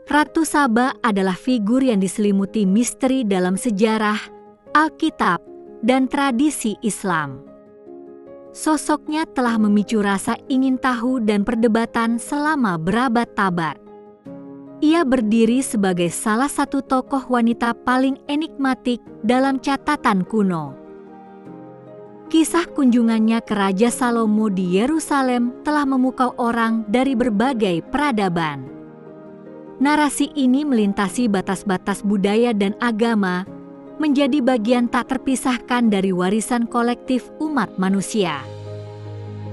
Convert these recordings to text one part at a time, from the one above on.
Ratu Saba adalah figur yang diselimuti misteri dalam sejarah, Alkitab, dan tradisi Islam. Sosoknya telah memicu rasa ingin tahu dan perdebatan selama berabad-abad. Ia berdiri sebagai salah satu tokoh wanita paling enigmatik dalam catatan kuno. Kisah kunjungannya ke Raja Salomo di Yerusalem telah memukau orang dari berbagai peradaban. Narasi ini melintasi batas-batas budaya dan agama, menjadi bagian tak terpisahkan dari warisan kolektif umat manusia.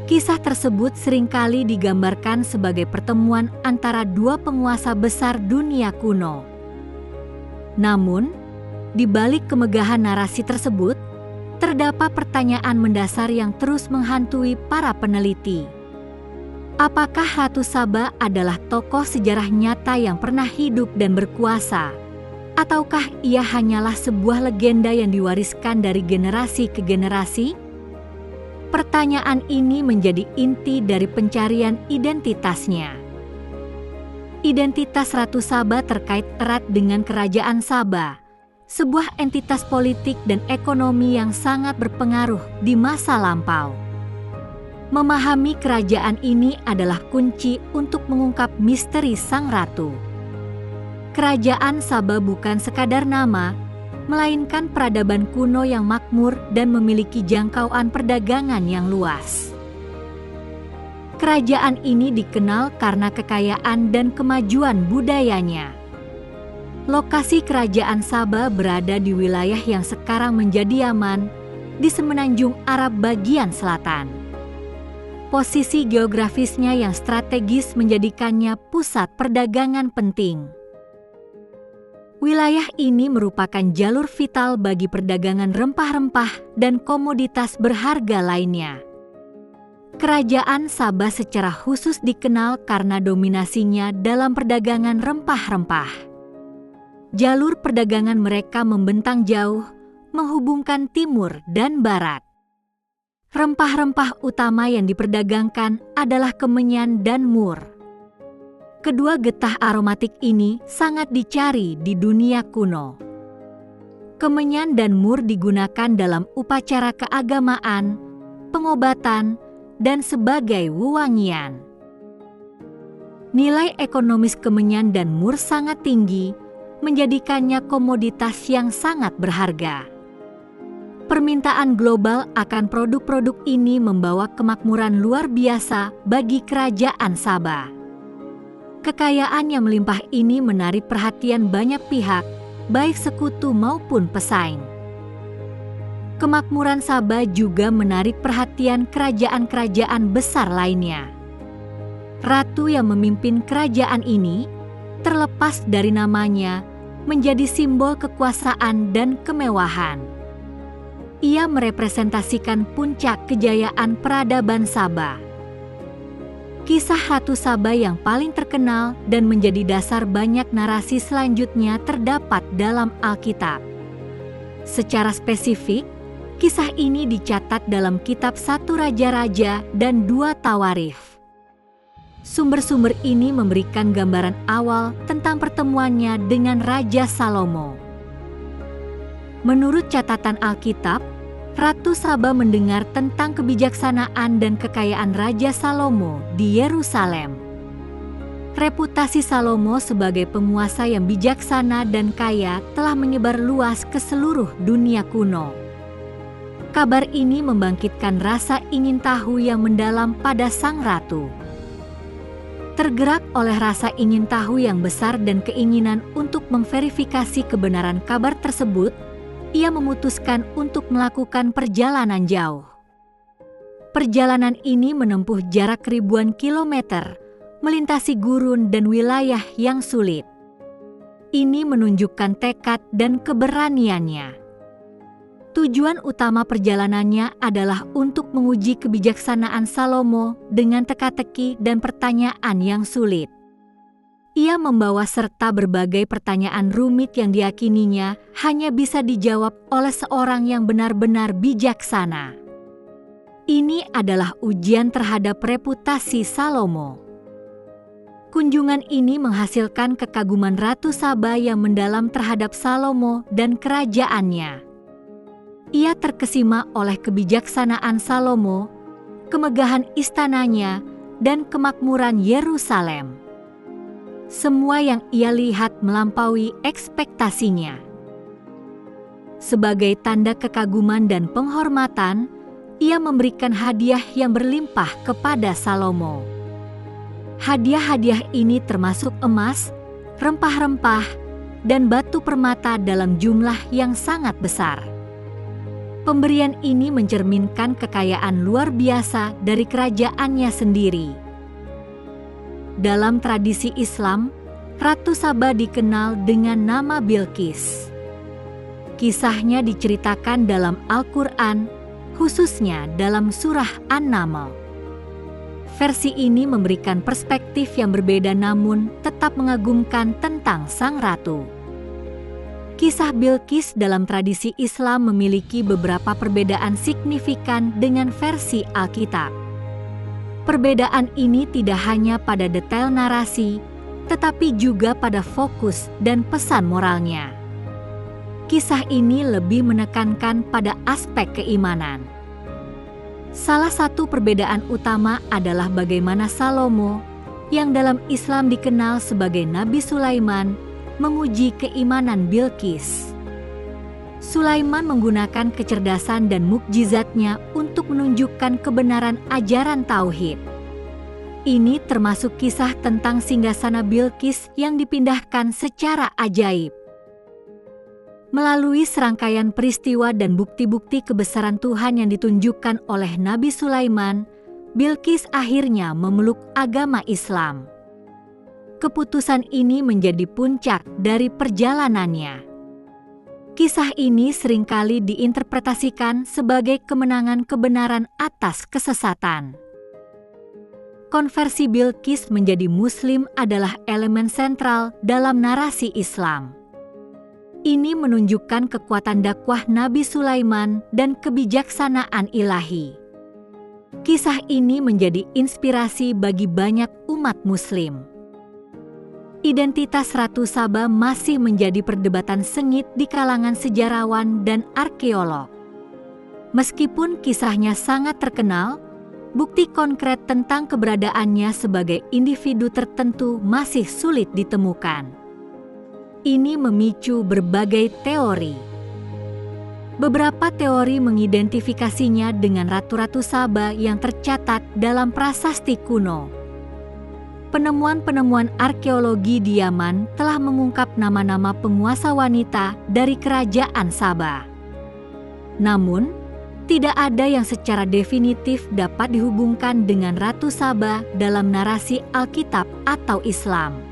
Kisah tersebut seringkali digambarkan sebagai pertemuan antara dua penguasa besar dunia kuno. Namun, di balik kemegahan narasi tersebut, terdapat pertanyaan mendasar yang terus menghantui para peneliti. Apakah Ratu Saba adalah tokoh sejarah nyata yang pernah hidup dan berkuasa? Ataukah ia hanyalah sebuah legenda yang diwariskan dari generasi ke generasi? Pertanyaan ini menjadi inti dari pencarian identitasnya. Identitas Ratu Saba terkait erat dengan Kerajaan Saba, sebuah entitas politik dan ekonomi yang sangat berpengaruh di masa lampau. Memahami kerajaan ini adalah kunci untuk mengungkap misteri sang ratu. Kerajaan Saba bukan sekadar nama, melainkan peradaban kuno yang makmur dan memiliki jangkauan perdagangan yang luas. Kerajaan ini dikenal karena kekayaan dan kemajuan budayanya. Lokasi kerajaan Saba berada di wilayah yang sekarang menjadi Yaman, di semenanjung Arab bagian selatan. Posisi geografisnya yang strategis menjadikannya pusat perdagangan penting. Wilayah ini merupakan jalur vital bagi perdagangan rempah-rempah dan komoditas berharga lainnya. Kerajaan Saba secara khusus dikenal karena dominasinya dalam perdagangan rempah-rempah. Jalur perdagangan mereka membentang jauh, menghubungkan timur dan barat. Rempah-rempah utama yang diperdagangkan adalah kemenyan dan mur. Kedua getah aromatik ini sangat dicari di dunia kuno. Kemenyan dan mur digunakan dalam upacara keagamaan, pengobatan, dan sebagai wewangian. Nilai ekonomis kemenyan dan mur sangat tinggi, menjadikannya komoditas yang sangat berharga. Permintaan global akan produk-produk ini membawa kemakmuran luar biasa bagi Kerajaan Saba. Kekayaan yang melimpah ini menarik perhatian banyak pihak, baik sekutu maupun pesaing. Kemakmuran Saba juga menarik perhatian kerajaan-kerajaan besar lainnya. Ratu yang memimpin kerajaan ini, terlepas dari namanya, menjadi simbol kekuasaan dan kemewahan. Ia merepresentasikan puncak kejayaan peradaban Saba. Kisah Ratu Saba yang paling terkenal dan menjadi dasar banyak narasi selanjutnya terdapat dalam Alkitab. Secara spesifik, kisah ini dicatat dalam kitab 1 Raja-Raja dan 2 Tawarikh. Sumber-sumber ini memberikan gambaran awal tentang pertemuannya dengan Raja Salomo. Menurut catatan Alkitab, Ratu Saba mendengar tentang kebijaksanaan dan kekayaan Raja Salomo di Yerusalem. Reputasi Salomo sebagai penguasa yang bijaksana dan kaya telah menyebar luas ke seluruh dunia kuno. Kabar ini membangkitkan rasa ingin tahu yang mendalam pada sang ratu. Tergerak oleh rasa ingin tahu yang besar dan keinginan untuk memverifikasi kebenaran kabar tersebut, ia memutuskan untuk melakukan perjalanan jauh. Perjalanan ini menempuh jarak ribuan kilometer, melintasi gurun dan wilayah yang sulit. Ini menunjukkan tekad dan keberaniannya. Tujuan utama perjalanannya adalah untuk menguji kebijaksanaan Salomo dengan teka-teki dan pertanyaan yang sulit. Ia membawa serta berbagai pertanyaan rumit yang diyakininya hanya bisa dijawab oleh seorang yang benar-benar bijaksana. Ini adalah ujian terhadap reputasi Salomo. Kunjungan ini menghasilkan kekaguman Ratu Saba yang mendalam terhadap Salomo dan kerajaannya. Ia terkesima oleh kebijaksanaan Salomo, kemegahan istananya, dan kemakmuran Yerusalem. Semua yang ia lihat melampaui ekspektasinya. Sebagai tanda kekaguman dan penghormatan, ia memberikan hadiah yang berlimpah kepada Salomo. Hadiah-hadiah ini termasuk emas, rempah-rempah, dan batu permata dalam jumlah yang sangat besar. Pemberian ini mencerminkan kekayaan luar biasa dari kerajaannya sendiri. Dalam tradisi Islam, Ratu Saba dikenal dengan nama Bilqis. Kisahnya diceritakan dalam Al-Quran, khususnya dalam surah An-Naml. Versi ini memberikan perspektif yang berbeda namun tetap mengagumkan tentang sang ratu. Kisah Bilqis dalam tradisi Islam memiliki beberapa perbedaan signifikan dengan versi Alkitab. Perbedaan ini tidak hanya pada detail narasi, tetapi juga pada fokus dan pesan moralnya. Kisah ini lebih menekankan pada aspek keimanan. Salah satu perbedaan utama adalah bagaimana Salomo, yang dalam Islam dikenal sebagai Nabi Sulaiman, menguji keimanan Bilqis. Sulaiman menggunakan kecerdasan dan mukjizatnya untuk menunjukkan kebenaran ajaran tauhid. Ini termasuk kisah tentang singgasana Bilqis yang dipindahkan secara ajaib. Melalui serangkaian peristiwa dan bukti-bukti kebesaran Tuhan yang ditunjukkan oleh Nabi Sulaiman, Bilqis akhirnya memeluk agama Islam. Keputusan ini menjadi puncak dari perjalanannya. Kisah ini seringkali diinterpretasikan sebagai kemenangan kebenaran atas kesesatan. Konversi Bilqis menjadi Muslim adalah elemen sentral dalam narasi Islam. Ini menunjukkan kekuatan dakwah Nabi Sulaiman dan kebijaksanaan ilahi. Kisah ini menjadi inspirasi bagi banyak umat Muslim. Identitas Ratu Saba masih menjadi perdebatan sengit di kalangan sejarawan dan arkeolog. Meskipun kisahnya sangat terkenal, bukti konkret tentang keberadaannya sebagai individu tertentu masih sulit ditemukan. Ini memicu berbagai teori. Beberapa teori mengidentifikasinya dengan ratu-ratu Saba yang tercatat dalam prasasti kuno. Penemuan-penemuan arkeologi di Yaman telah mengungkap nama-nama penguasa wanita dari kerajaan Saba. Namun, tidak ada yang secara definitif dapat dihubungkan dengan Ratu Saba dalam narasi Alkitab atau Islam.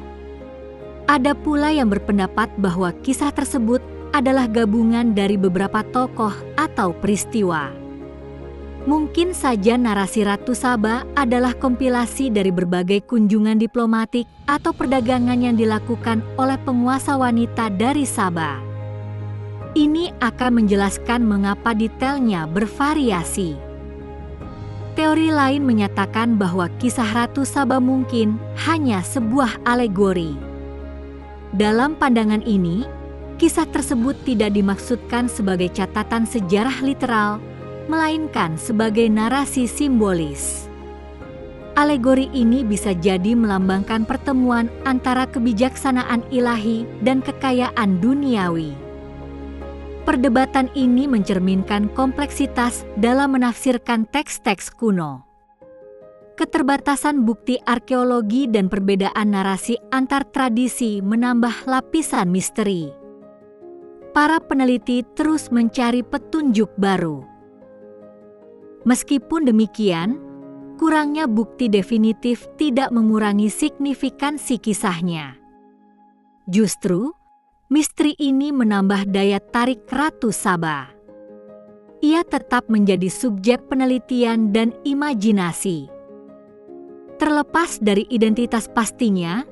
Ada pula yang berpendapat bahwa kisah tersebut adalah gabungan dari beberapa tokoh atau peristiwa. Mungkin saja narasi Ratu Saba adalah kompilasi dari berbagai kunjungan diplomatik atau perdagangan yang dilakukan oleh penguasa wanita dari Saba. Ini akan menjelaskan mengapa detailnya bervariasi. Teori lain menyatakan bahwa kisah Ratu Saba mungkin hanya sebuah alegori. Dalam pandangan ini, kisah tersebut tidak dimaksudkan sebagai catatan sejarah literal, melainkan sebagai narasi simbolis. Alegori ini bisa jadi melambangkan pertemuan antara kebijaksanaan ilahi dan kekayaan duniawi. Perdebatan ini mencerminkan kompleksitas dalam menafsirkan teks-teks kuno. Keterbatasan bukti arkeologi dan perbedaan narasi antar tradisi menambah lapisan misteri. Para peneliti terus mencari petunjuk baru. Meskipun demikian, kurangnya bukti definitif tidak mengurangi signifikansi kisahnya. Justru, misteri ini menambah daya tarik Ratu Saba. Ia tetap menjadi subjek penelitian dan imajinasi. Terlepas dari identitas pastinya,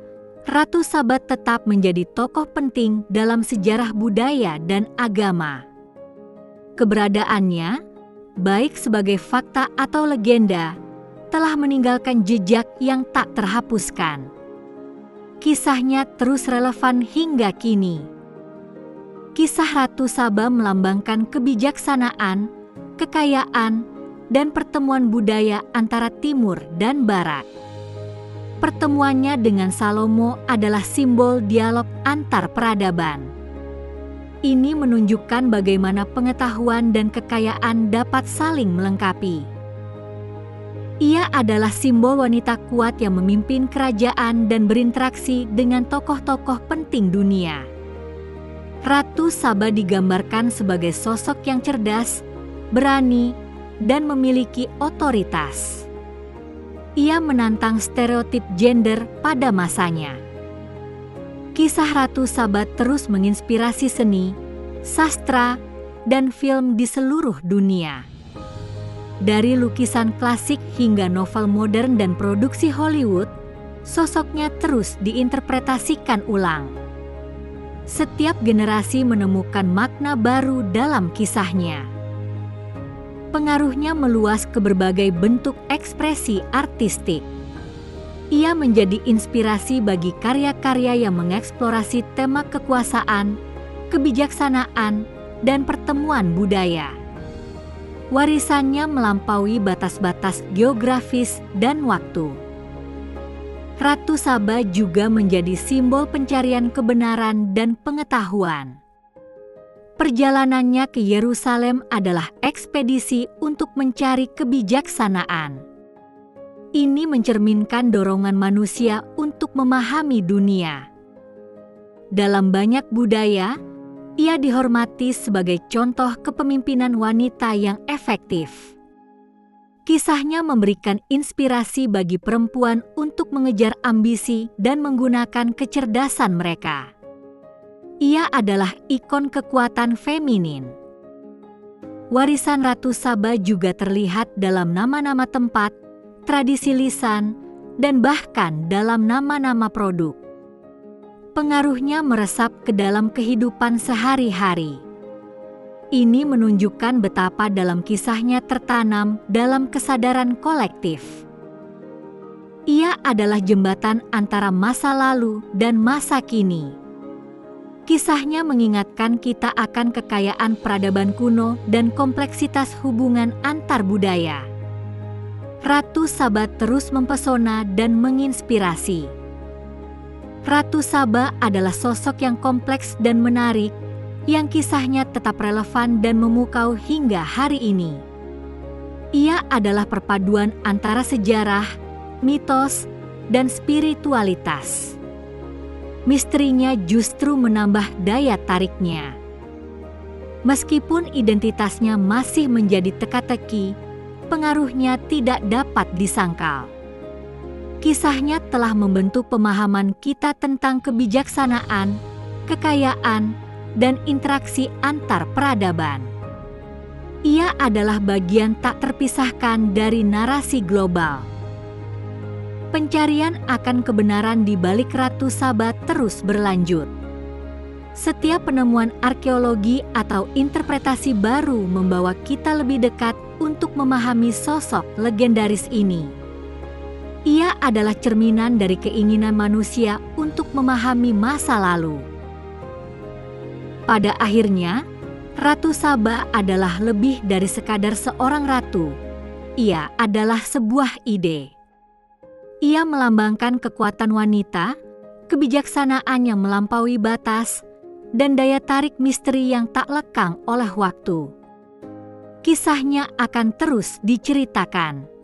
Ratu Saba tetap menjadi tokoh penting dalam sejarah budaya dan agama. Keberadaannya, baik sebagai fakta atau legenda, telah meninggalkan jejak yang tak terhapuskan. Kisahnya terus relevan hingga kini. Kisah Ratu Saba melambangkan kebijaksanaan, kekayaan, dan pertemuan budaya antara timur dan barat. Pertemuannya dengan Salomo adalah simbol dialog antar peradaban. Ini menunjukkan bagaimana pengetahuan dan kekayaan dapat saling melengkapi. Ia adalah simbol wanita kuat yang memimpin kerajaan dan berinteraksi dengan tokoh-tokoh penting dunia. Ratu Saba digambarkan sebagai sosok yang cerdas, berani, dan memiliki otoritas. Ia menantang stereotip gender pada masanya. Kisah Ratu Saba terus menginspirasi seni, sastra, dan film di seluruh dunia. Dari lukisan klasik hingga novel modern dan produksi Hollywood, sosoknya terus diinterpretasikan ulang. Setiap generasi menemukan makna baru dalam kisahnya. Pengaruhnya meluas ke berbagai bentuk ekspresi artistik. Ia menjadi inspirasi bagi karya-karya yang mengeksplorasi tema kekuasaan, kebijaksanaan, dan pertemuan budaya. Warisannya melampaui batas-batas geografis dan waktu. Ratu Saba juga menjadi simbol pencarian kebenaran dan pengetahuan. Perjalanannya ke Yerusalem adalah ekspedisi untuk mencari kebijaksanaan. Ini mencerminkan dorongan manusia untuk memahami dunia. Dalam banyak budaya, ia dihormati sebagai contoh kepemimpinan wanita yang efektif. Kisahnya memberikan inspirasi bagi perempuan untuk mengejar ambisi dan menggunakan kecerdasan mereka. Ia adalah ikon kekuatan feminin. Warisan Ratu Saba juga terlihat dalam nama-nama tempat, tradisi lisan, dan bahkan dalam nama-nama produk. Pengaruhnya meresap ke dalam kehidupan sehari-hari. Ini menunjukkan betapa dalam kisahnya tertanam dalam kesadaran kolektif. Ia adalah jembatan antara masa lalu dan masa kini. Kisahnya mengingatkan kita akan kekayaan peradaban kuno dan kompleksitas hubungan antar budaya. Ratu Saba terus mempesona dan menginspirasi. Ratu Saba adalah sosok yang kompleks dan menarik, yang kisahnya tetap relevan dan memukau hingga hari ini. Ia adalah perpaduan antara sejarah, mitos, dan spiritualitas. Misterinya justru menambah daya tariknya. Meskipun identitasnya masih menjadi teka-teki, pengaruhnya tidak dapat disangkal. Kisahnya telah membentuk pemahaman kita tentang kebijaksanaan, kekayaan, dan interaksi antar peradaban. Ia adalah bagian tak terpisahkan dari narasi global. Pencarian akan kebenaran di balik Ratu Saba terus berlanjut. Setiap penemuan arkeologi atau interpretasi baru membawa kita lebih dekat untuk memahami sosok legendaris ini. Ia adalah cerminan dari keinginan manusia untuk memahami masa lalu. Pada akhirnya, Ratu Saba adalah lebih dari sekadar seorang ratu. Ia adalah sebuah ide. Ia melambangkan kekuatan wanita, kebijaksanaan yang melampaui batas, dan daya tarik misteri yang tak lekang oleh waktu. Kisahnya akan terus diceritakan.